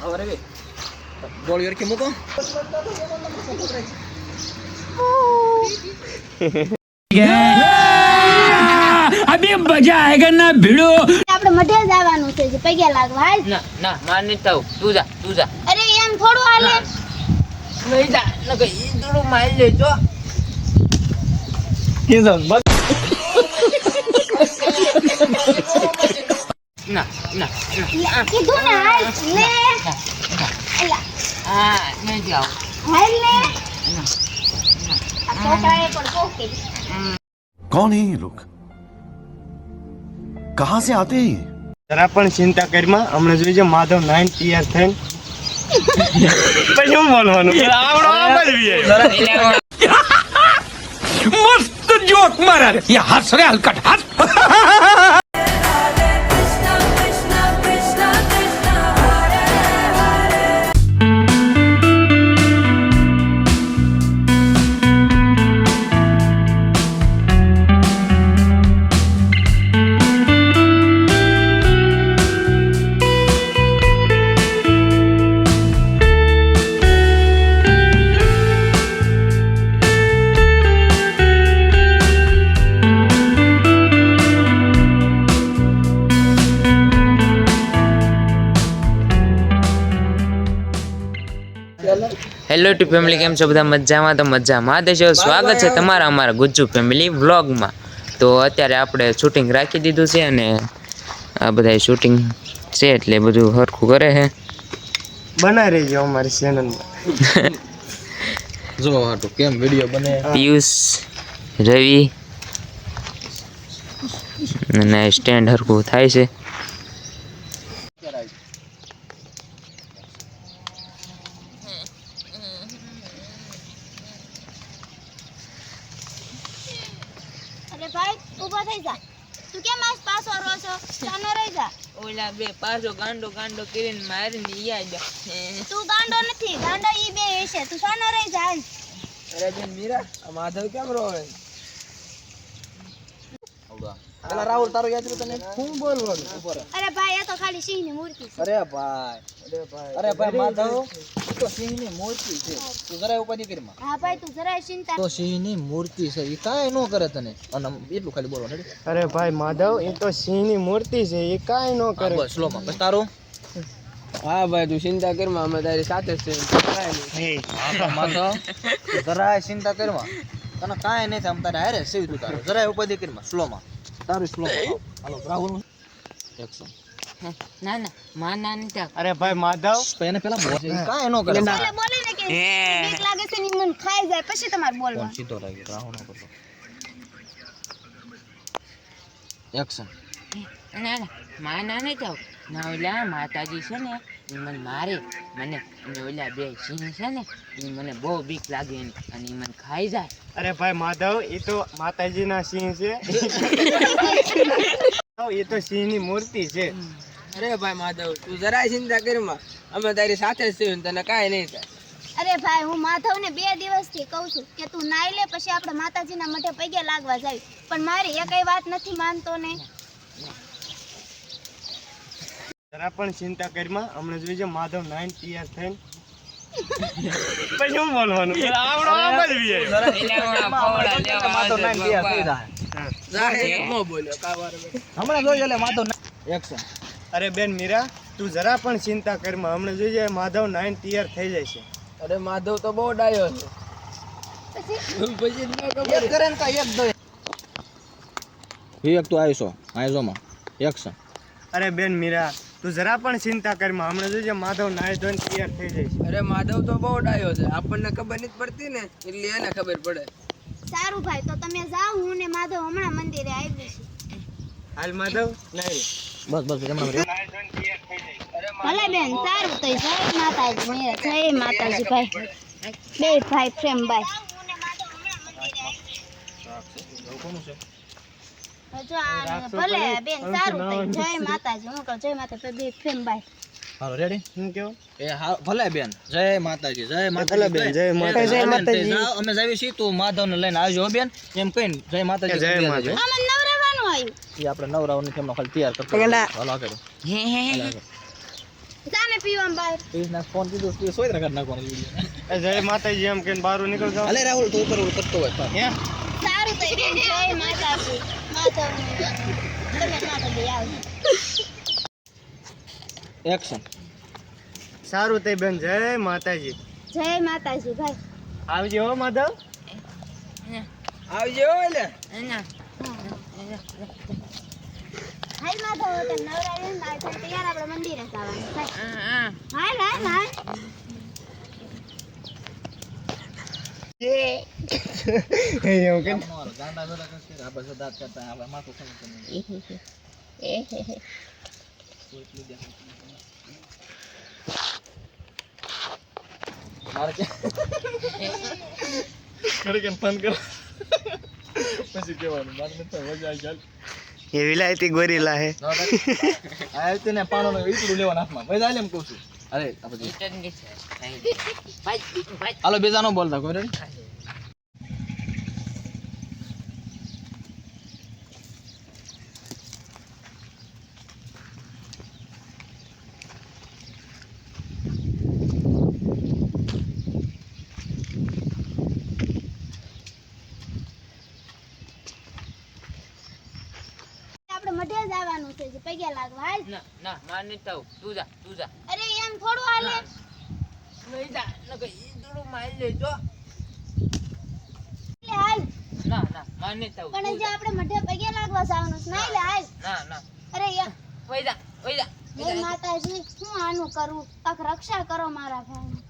ahora ve. Volver que muco. अभी मजा आएगा ना भिड़ो આપણે મઢે જવાનું છે જે પગે લાગવા હાલ ના ના માર નહીં થાવ તું જા અરે એમ થોડું હાલે નહીં જા ન કઈ થોડું માલ લેજો કીધું ના ના કીધું ને હાલ લે એલા હા નહીં જાવ હાલ લે આ છોકરાએ પણ કોકે कौन है ये लोग कहां से आते हैं જરા પણ ચિંતા કરમાં હમણાં જોઈજો માધવ 9 તૈયાર થઈને પછી હું બોલવાનું આવડો આમ જ વીએ मस्त जोक मारा रे ये हंस रहे हलकट हंस હેલો ટુ ફેમિલી કેમ છો બધા મજામાં તો મજામાં દેશો સ્વાગત છે તમારા અમારા ગુજ્જુ ફેમિલી વ્લોગમાં તો અત્યારે આપણે શૂટિંગ રાખી દીધું છે અને આ બધા શૂટિંગ છે એટલે બધું હરખું કરે છે બના રહેજો અમારી ચેનલમાં જો હાટુ કેમ વિડિયો બને પિયુષ રવિ અને સ્ટેન્ડ હરખું થાય છે અરે ભાઈ ઊભા થઈ જા તું કેમ આસ પાછો રો છો સાનો રહી જા ઓલા બે પાછો ગાંડો કરીને મારીને ઈયા જા તું ગાંડો નથી ગાંડો ઈ બે છે તું સાનો રહી જા હાલ અરે બેન મીરા આ માધવ કેમ રોવે પેલા રાહુલ તારો યાદ રહ્યો તને શું બોલવાનું ઉપર અરે ભાઈ આ તો ખાલી સિંહની મૂર્તિ છે અરે ભાઈ માધવ ઈ તો સિંહની મૂર્તિ છે તું જરાય ઉપાધિ કરીમાં હા ભાઈ તું જરાય ચિંતા તો સિંહની મૂર્તિ છે ઈ કાંઈ ન કરે તને અને એટલું ખાલી બોલવાનું રેડી અરે ભાઈ માધવ એ તો સિંહની મૂર્તિ છે એ કાંઈ ન કરે બસ સ્લોમાં બસ તારું હા ભાઈ તું ચિંતા કરમાં અમે તારી સાથે જ છે માધવ તું જરાય ચિંતા કરીમાં તને કાંઈ નહીં થાય તારે હારે સીવ તું તારું જરાય ઉપાધિ કરીમાં સ્લોમાં તારું સ્લોમાં હાલો રાહુલ એક્શન ના માં ના નહીં થાય અરે ભાઈ માધવ તો એને પેલા બોલ કાંઈ ન કરે એટલે બોલે ને કે બીક લાગે છે ની મન ખાઈ જાય પછી તમારે બોલવાનું સીધો લાગ્યો રાહુલ ન કરતો એક્શન ના માં ના નહીં થાવ ના ઓલા માતાજી છે ને એ મને મારે મને અને ઓલા બે સિંહ છે ને એ મને બહુ બીક લાગે અને એ મને ખાઈ જાય અરે ભાઈ માધવ એ તો માતાજીના સિંહ છે એ તો સિંહની મૂર્તિ છે અરે ભાઈ માધવ તું જરાય ચિંતા કરમાં અમે તારી સાથે જ છીએ તને કાંઈ નહીં થાય અરે ભાઈ હું માધવને 2 દિવસથી કહું છું કે તું નાઈ લે પછી આપણે માતાજીના મઠે પગે લાગવા જાય પણ મારી એકઈ વાત નથી માનતો ને જરા પણ ચિંતા કરમાં હમણાં જોઈજો માધવ 9 તૈયાર થઈને પછી હું બોલવાનું આવડો આમ જ વીએ ન બોલ્યો કા વાર હમણાં જોઈ એટલે માધવ એક્શન અરે બેન મીરા તું જરા પણ ચિંતા કરમાં હમણાં જોઈજો માધવ 9 તૈયાર થઈ જાય છે અરે માધવ તો બહુ ડાયો છે પછી ન ખબર એક કરે ને કા એક દો એક તો આઈસો માં એક્શન અરે બેન મીરા તું જરા પણ ચિંતા કરમાં હમણાં જોઈજો માધવ 9 ધોઈને તૈયાર થઈ જાય છે અરે માધવ તો બહુ ડાયો છે આપણને ખબર નથી પડતી ને એટલે એને ખબર પડે સારું ભાઈ તો તમે જાઓ હું ને માધવ હમણાં મંદિરે આવી છું હાલ માધવ લઈ બસ હમણાં ભલે બેન સારું તો જય માતાજી મેરા જય માતાજી ભાઈ બે ભાઈ પ્રેમ ભાઈ જો આ ભલે બેન સારું તો જય માતાજી હું કહું જય માતાજી બે પ્રેમ ભાઈ હાલો રેડી હું કેવું એ હા ભલે બેન જય માતાજી ભલે બેન જય માતાજી જાઓ અમે જાવી છીએ તું માધવને લઈને આવજો હો બેન એમ કહીને જય માતાજી જય માતાજી આમાં નવરાવાનું આવ્યું એ આપણે નવરાવની તેમનો ખાલી તૈયાર કરતો હાલો આગળ જાને પીવામાં બહાર પિયુષને ફોન કીધું પિયુષ સોય રગડ નાખવાનો વિડીયો. એ જય માતાજી એમ કે બહાર નીકળ જાવ. અલે રાહુલ તું ઉપર કરતો હોય હે સારું તો બેન જય માતાજી માધવને તમે ના તો આવજો એક્શન. સારું તે બેન જય માતાજી. જય માતાજી ભાઈ આવજો હો માધવ. આવજો એટલે હાલ માધવ હોટલ નવરા રહે ને આજે તૈયાર આપણે મંદિરે જવાનું હાલ હાલ હાલ એવું કે ગાંડા બધા કરશે આપણે સદાત કરતા આપણે માથું સમજ મારે કે ખરેખર ફોન કરો પછી કહેવાનું મારે નથી મજા આવી ચાલ એ વિલાયતી ગોરીલા હે. આ તેને પાણોનો ઈકડું લેવાના હાથમાં ભાઈ ચાલે એમ કહું છું. અરે આ પછી હાલો બેજા નો બોલતા કોઈ રે. આપણે મઢે જવાનું છે જે પગે લાગવા હાલ ના ના માર નહીં થવું. તું જા તું જા. અરે એમ થોડું હાલે નહીં જા નકર ઈ થોડું મારી લેજો. એટલે હાલ ના ના માર નહીં થવું. પણ તું જે જા. આપણે મઢે પગે લાગવા જવાનું છે ના લે હાલ ના ના અરે યાર વઈ જા વઈ જા. હે માતાજી હું આનું કરું કાક રક્ષા કરો મારા ભાઈ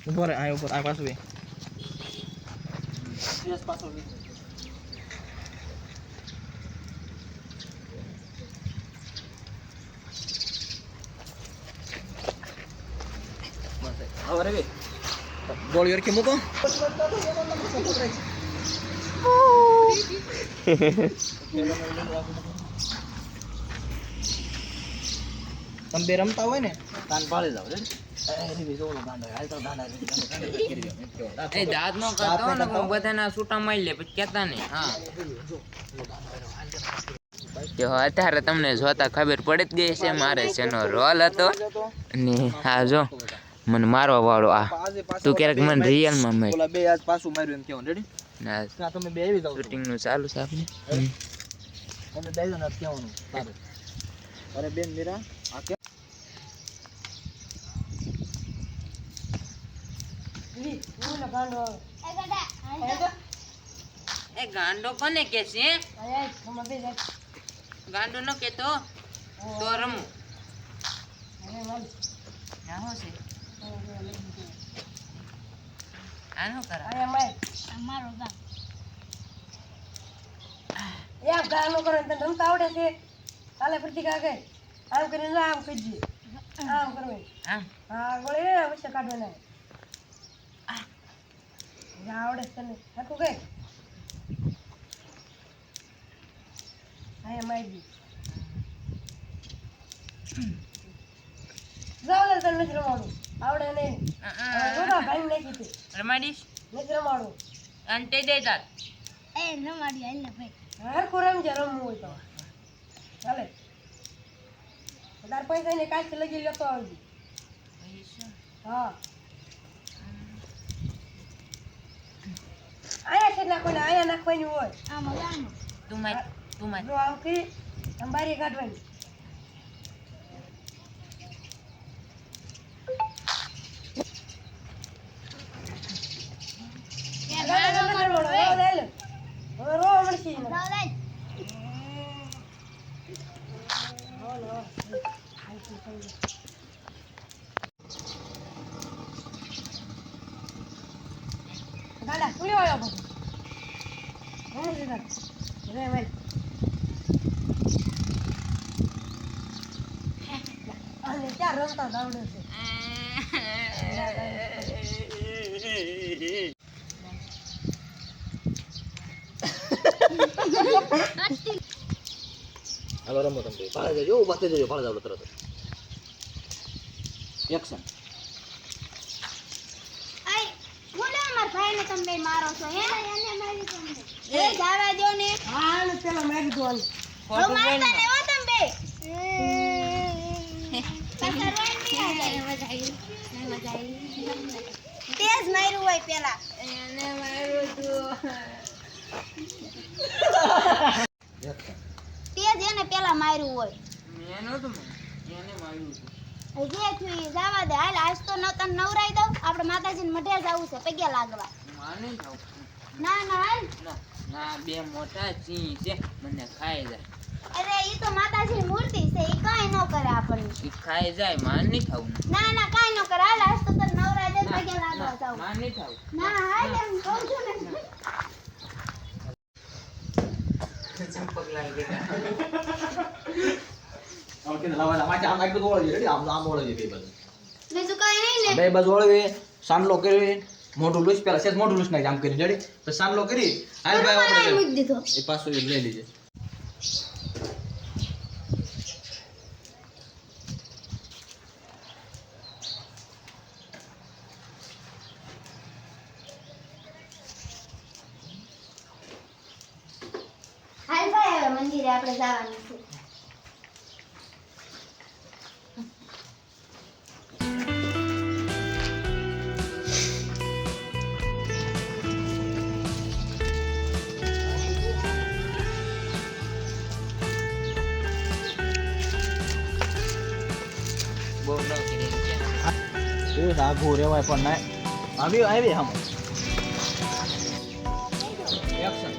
ઉપર આ ઉપર આ પાછું યસ પાછું હવે રે ગોળી અરખી મૂકો. તમે બે રમતા હોય ને કાન પાડી જાવ રે. એ દાંત નો કરતો ને હું બધાના છૂટા મારી લે પછી કહેતા નહીં. હા જો અત્યારે તમને જોતા ખબર પડી જ ગઈ છે મારે શેનો રોલ હતો અને હા જો મને મારવા વાળો આ તું ક્યારેક મને રિયલમાં મેં ઓલા બે આજ પાછું માર્યું એમ કેવું રેડી. ના ના તમે બે આવી જાવ શૂટિંગ નું ચાલુ છે આપણે. તમે બે જણ કહેવાનું સારું. અરે બેન મીરા આ કે એ ગાંડો કોને કે છે? ગાંડો ન કેતો તો રમું. ના હો છે આનો કરા અમારો ગામ એમ ગાનો કરો તને રમતા આવડે છે કાલે પ્રતિકા કે આમ કરીને આમ કરજે આમ કરવે આમ હા ગોળે અવશ્ય કાઢવાના જા આવડે છે તને હકુ કે આયા મારી જાવ તને નથી રમાડું આવડે નહીં ગોળા ભાઈ નાખી છે રમાડીશ નથી રમાડું અંતે દે તાર એ ન મારી હાલ ને ભાઈ હરખું રમજે રમવું હોય તો ચાલે તાર પૈસા ને કાચ લગી લેતો આવજે હા આયા છે નાખવાને આયા નાખવાની હોય આમાં ગામ તું માર જો આમ કરી આમ બારી કાઢવાની દાદા તું લેવા આવ્યો બધું હું રે ભાઈ અને ક્યાં રમતા આવડે છે હાલો રમો તમે ભાળે જજો ઉભા થઈ જજો ભાળે જાવ તરત એક્શન આય બોલે માર ભાઈને તમે બે મારો છો હે એને મારી તમને એ જાવા દો ને હા ને પેલા મારી દો આને. હવે મારતા ને હો તમે બે પાછા રોઈ નહીં આવે. તેજ માર્યું હોય પેલા એને માર્યું તું તેજ એને પેલા માર્યું હોય મેં નહોતું માર્યું, એને માર્યું હતું. જે થયું ઈ જવા દે હાલ આજ તો તને નવરાઈ દઉં આપણે માતાજીને મઢે જવું છે પગે લાગવા મારે નહીં ખાવું. ના ના હાલ ના ના, બે મોટા સિંહ છે, મને ખાઈ જાય. અરે ઈ તો માતાજીની મૂર્તિ છે ઈ કાંઈ ન કરે આપણને ઈ ખાઈ જાય, મારે નહીં ખાવું. ના ના કાંઈ ન કરે હાલ આજ તો તને નવરાઈ દે પગે લાગવા જાવ મારે નહીં ખાવું. ના હાલ એમ કહું છું ને ચંપક લાલ બેટા. આમ કે લાવા માથે આમ એકદમ ઓળવી રેડી આમ આમ ઓળવી બે બાજુ બીજું કાંઈ નહીં ને બે બાજુ ઓળવી સાંડલો કરી મોઢું લૂસ પેલા સેજ મોઢું લૂસ નાખી આમ કરી રેડી પછી સાંડલો કરી હાલ ભાઈ બરોબર આપણે મૂકી દીધો એ પાછું એ લઈ લીજે હાલ ભાઈ હવે મંદિરે આપણે જવાનું છે બહુ ન કરી એ આઘું રેવાય પણ ના આવી આવી હમ એક્શન